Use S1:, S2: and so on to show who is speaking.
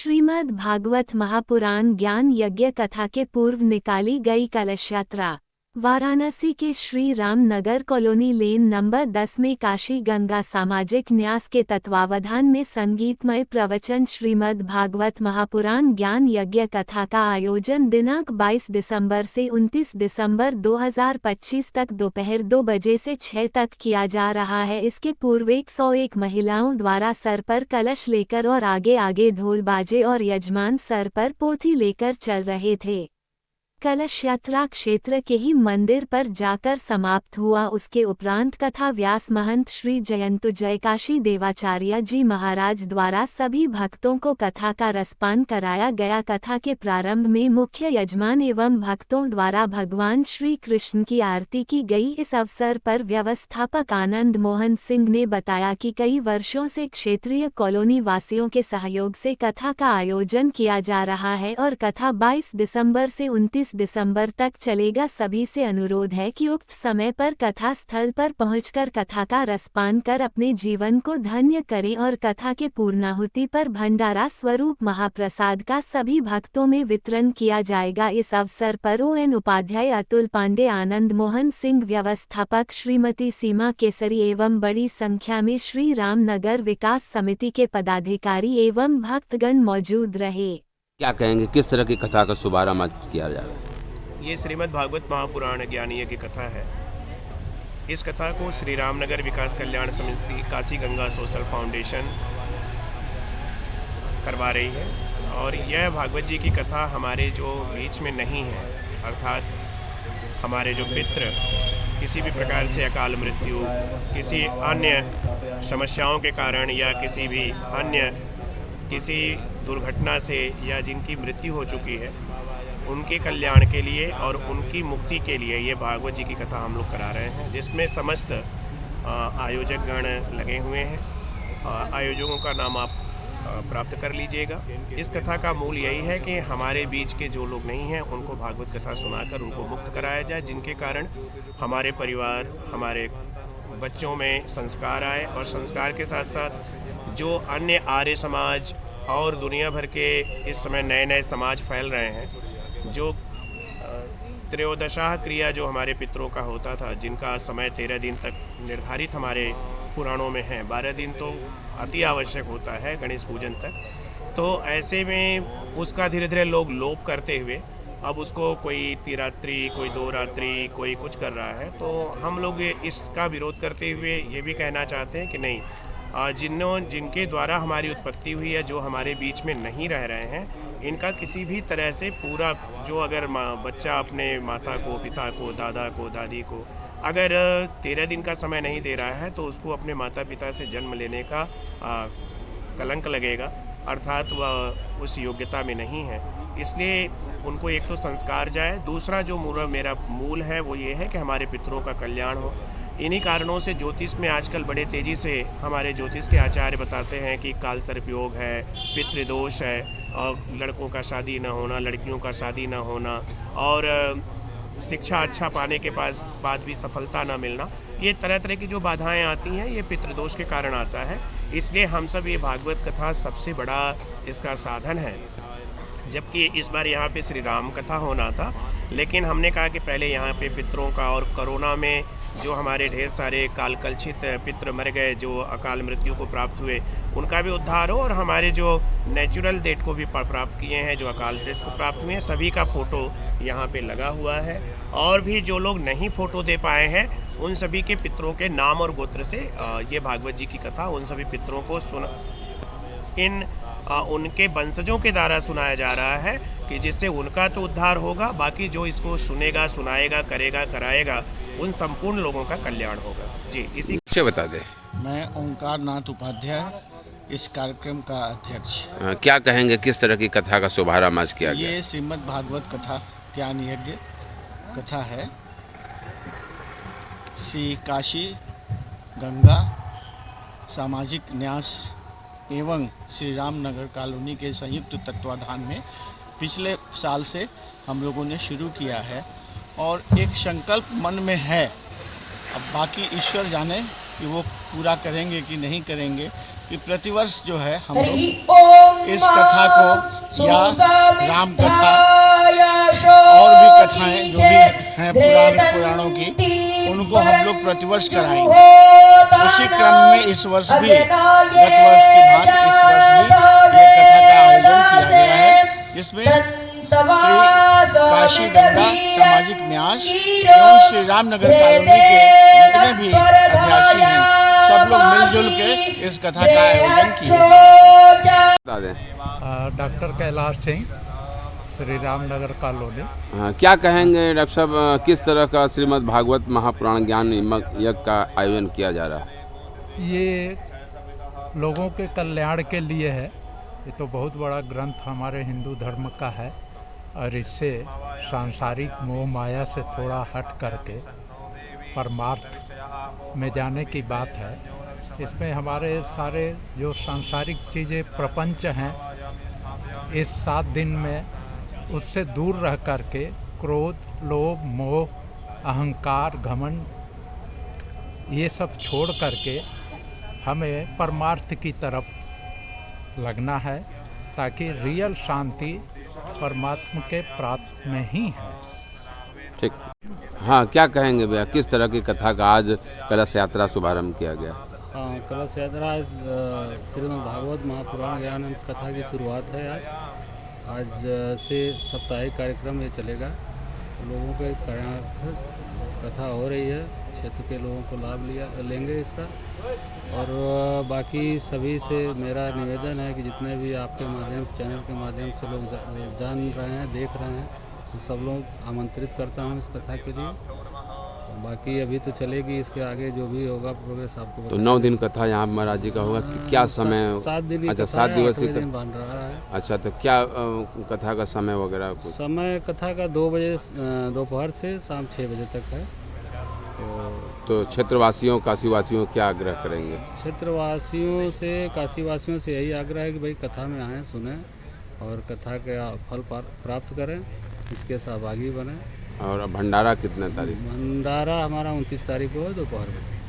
S1: श्रीमद् भागवत महापुराण ज्ञान यज्ञ कथा के पूर्व निकाली गई कलश यात्रा वाराणसी के Shri Ram Nagar colony lane number 10 में काशी गंगा सामाजिक न्यास के तत्वावधान में संगीतमय प्रवचन श्रीमद् भागवत महापुराण ज्ञान यज्ञ कथा का आयोजन दिनांक 22 दिसंबर से 29 दिसंबर 2025 तक दोपहर 2 बजे से 6 तक किया जा रहा है। इसके पूर्व 101 महिलाओं द्वारा सर पर कलश लेकर और आगे आगे ढोल बाजे और यजमान सर पर पोथी लेकर चल रहे थे। कलश यात्रा क्षेत्र के ही मंदिर पर जाकर समाप्त हुआ। उसके उपरांत कथा व्यास महंत श्री जयंतु जयकाशी देवाचार्य जी महाराज द्वारा सभी भक्तों को कथा का रसपान कराया गया। कथा के प्रारंभ में मुख्य यजमान एवं भक्तों द्वारा भगवान श्री कृष्ण की आरती की गई। इस अवसर पर व्यवस्थापक आनंद मोहन सिंह ने बताया कि कई वर्षों से क्षेत्रीय कॉलोनी वासियों के सहयोग से कथा का आयोजन किया जा रहा है और कथा 22 दिसंबर से 29 दिसंबर तक चलेगा। सभी से अनुरोध है कि उक्त समय पर कथा स्थल पर पहुंचकर कथा का रसपान कर अपने जीवन को धन्य करें और कथा के पूर्णाहुति पर भंडारा स्वरूप महाप्रसाद का सभी भक्तों में वितरण किया जाएगा। इस अवसर पर ON उपाध्याय, अतुल पांडे, आनंद मोहन सिंह, व्यवस्थापक श्रीमती सीमा केसरी एवं बड़ी संख्या में श्री राम नगर विकास समिति के पदाधिकारी एवं भक्तगण मौजूद रहे।
S2: क्या कहेंगे, किस तरह की कथा का शुभारंभ आज किया जा रहा है?
S3: ये श्रीमद् भागवत महापुराण ज्ञान यज्ञ की कथा है। इस कथा को श्री रामनगर विकास कल्याण समिति काशी गंगा सोशल फाउंडेशन करवा रही है और यह भागवत जी की कथा हमारे जो बीच में नहीं है, अर्थात हमारे जो पितृ किसी भी प्रकार से अकाल मृत्यु, किसी अन्य समस्याओं के कारण या किसी भी अन्य किसी दुर्घटना से या जिनकी मृत्यु हो चुकी है, उनके कल्याण के लिए और उनकी मुक्ति के लिए ये भागवत जी की कथा हम लोग करा रहे हैं, जिसमें समस्त आयोजक गण लगे हुए हैं। आयोजकों का नाम आप प्राप्त कर लीजिएगा। इस कथा का मूल यही है कि हमारे बीच के जो लोग नहीं हैं उनको भागवत कथा सुनाकर उनको मुक्त कराया जाए, जिनके कारण हमारे परिवार, हमारे बच्चों में संस्कार आए और संस्कार के साथ साथ जो अन्य आर्य समाज और दुनिया भर के इस समय नए नए समाज फैल रहे हैं, जो त्रयोदशाह क्रिया जो हमारे पितरों का होता था, जिनका समय 13 दिन तक निर्धारित हमारे पुराणों में है, 12 दिन तो अति आवश्यक होता है गणेश पूजन तक, तो ऐसे में उसका धीरे धीरे लोग लोप करते हुए अब उसको कोई तिरात्रि, कोई 2 रात्रि, कोई कुछ कर रहा है। तो हम लोग इसका विरोध करते हुए ये भी कहना चाहते हैं कि नहीं, जिनके द्वारा हमारी उत्पत्ति हुई है, जो हमारे बीच में नहीं रह रहे हैं, इनका किसी भी तरह से पूरा जो अगर बच्चा अपने माता को, पिता को, दादा को, दादी को अगर 13 दिन का समय नहीं दे रहा है तो उसको अपने माता पिता से जन्म लेने का कलंक लगेगा, अर्थात वह उस योग्यता में नहीं है। इसलिए उनको एक तो संस्कार जाए, दूसरा जो मेरा मूल है वो ये है कि हमारे पितरों का कल्याण हो। इन्हीं कारणों से ज्योतिष में आजकल बड़े तेज़ी से हमारे ज्योतिष के आचार्य बताते हैं कि काल सर्प योग है, पितृदोष है और लड़कों का शादी न होना, लड़कियों का शादी न होना और शिक्षा अच्छा पाने के बाद भी सफलता न मिलना, ये तरह तरह की जो बाधाएं आती हैं ये पितृदोष के कारण आता है। इसलिए हम सब ये भागवत कथा सबसे बड़ा इसका साधन है। जबकि इस बार यहाँ पे श्री राम कथा होना था, लेकिन हमने कहा कि पहले यहाँ पे पितरों का और कोरोना में जो हमारे ढेर सारे कालकलछित पितृ मर गए, जो अकाल मृत्यु को प्राप्त हुए, उनका भी उद्धार हो और हमारे जो नेचुरल डेथ को भी प्राप्त किए हैं, जो अकाल डेथ को प्राप्त हुए हैं, सभी का फ़ोटो यहाँ पे लगा हुआ है। और भी जो लोग नहीं फ़ोटो दे पाए हैं उन सभी के पितरों के नाम और गोत्र से ये भागवत जी की कथा उन सभी पितरों को उनके वंशजों के द्वारा सुनाया जा रहा है कि जिससे उनका तो उद्धार होगा, बाकी जो इसको सुनेगा, सुनाएगा, करेगा, कराएगा, उन संपूर्ण लोगों का कल्याण होगा। जी, इसी
S2: से बता दें।
S4: मैं ओंकार नाथ उपाध्याय, इस कार्यक्रम का अध्यक्ष।
S2: क्या कहेंगे, किस तरह की कथा का शुभारंभ आज किया गया?
S4: ये श्रीमद् भागवत कथा ज्ञान यज्ञ कथा है। श्री काशी गंगा सामाजिक न्यास एवं श्री राम नगर कॉलोनी के संयुक्त तत्वाधान में पिछले साल से हम लोगों ने शुरू किया है और एक संकल्प मन में है। अब बाकी ईश्वर जाने कि वो पूरा करेंगे कि नहीं करेंगे, कि प्रतिवर्ष जो है हम लोग इस कथा को या राम कथा और भी कथाएं जो भी हैं पुराणों की, उनको हम लोग प्रतिवर्ष कराएंगे। उसी क्रम में इस वर्ष भी, गत वर्ष की भांति इस वर्ष भी ये कथा का आयोजन किया गया है, जिसमें श्री काशी गंगा सामाजिक न्यास एवं श्री रामनगर कॉलोनी के जितने भी अध्यासी हैं, सब लोग मिलजुल के इस कथा का आयोजन किए।
S2: बता दें।
S5: Doctor Kailash Singh, Shri Ramnagar colony.
S2: हाँ, क्या कहेंगे डॉक्टर साहब, किस तरह का श्रीमद् भागवत महापुराण ज्ञान यज्ञ का आयोजन किया जा रहा है?
S5: ये लोगों के कल्याण के लिए है। ये तो बहुत बड़ा ग्रंथ हमारे हिंदू धर्म का है और इससे सांसारिक मोह माया से थोड़ा हट करके परमार्थ में जाने की बात है। इसमें हमारे सारे जो सांसारिक चीज़ें प्रपंच हैं, इस 7 दिन में उससे दूर रह करके क्रोध, लोभ, मोह, अहंकार, घमंड ये सब छोड़ करके हमें परमार्थ की तरफ लगना है, ताकि रियल शांति परमात्मा के प्राप्त में ही है।
S2: ठीक। हाँ, क्या कहेंगे भैया, किस तरह की कथा का आज कलश यात्रा शुभारंभ किया गया?
S6: हाँ, कलश यात्रा आज श्रीमद् भागवत महापुराण ज्ञान कथा की शुरुआत है। आज से साप्ताहिक कार्यक्रम ये चलेगा। लोगों के कल्याणार्थ कथा हो रही है, क्षेत्र के लोगों को लाभ लेंगे इसका। और बाकी सभी से मेरा निवेदन है कि जितने भी आपके माध्यम से, चैनल के माध्यम से लोग जान रहे हैं, देख रहे हैं, तो सब लोग आमंत्रित करता हूँ इस कथा के लिए। बाकी अभी तो चलेगी, इसके आगे जो भी होगा प्रोग्रेस आपको
S2: तो 9 दिन कथा यहाँ महाराज जी का होगा, क्या समय?
S6: 7 दिन।
S2: अच्छा, 7 दिवसीय
S6: दिन बन रहा है।
S2: अच्छा, तो क्या कथा का समय वगैरह कुछ?
S6: समय कथा का 2 बजे दोपहर से शाम 6 बजे तक है।
S2: तो क्षेत्रवासियों, काशीवासियों क्या आग्रह करेंगे?
S6: क्षेत्रवासियों से, काशीवासियों से यही आग्रह है कि भाई कथा में आएँ, सुने और कथा का फल प्राप्त करें, इसके सहभागी बने।
S2: और भंडारा कितने तारीख?
S6: भंडारा हमारा 29 तारीख को है दोपहर में।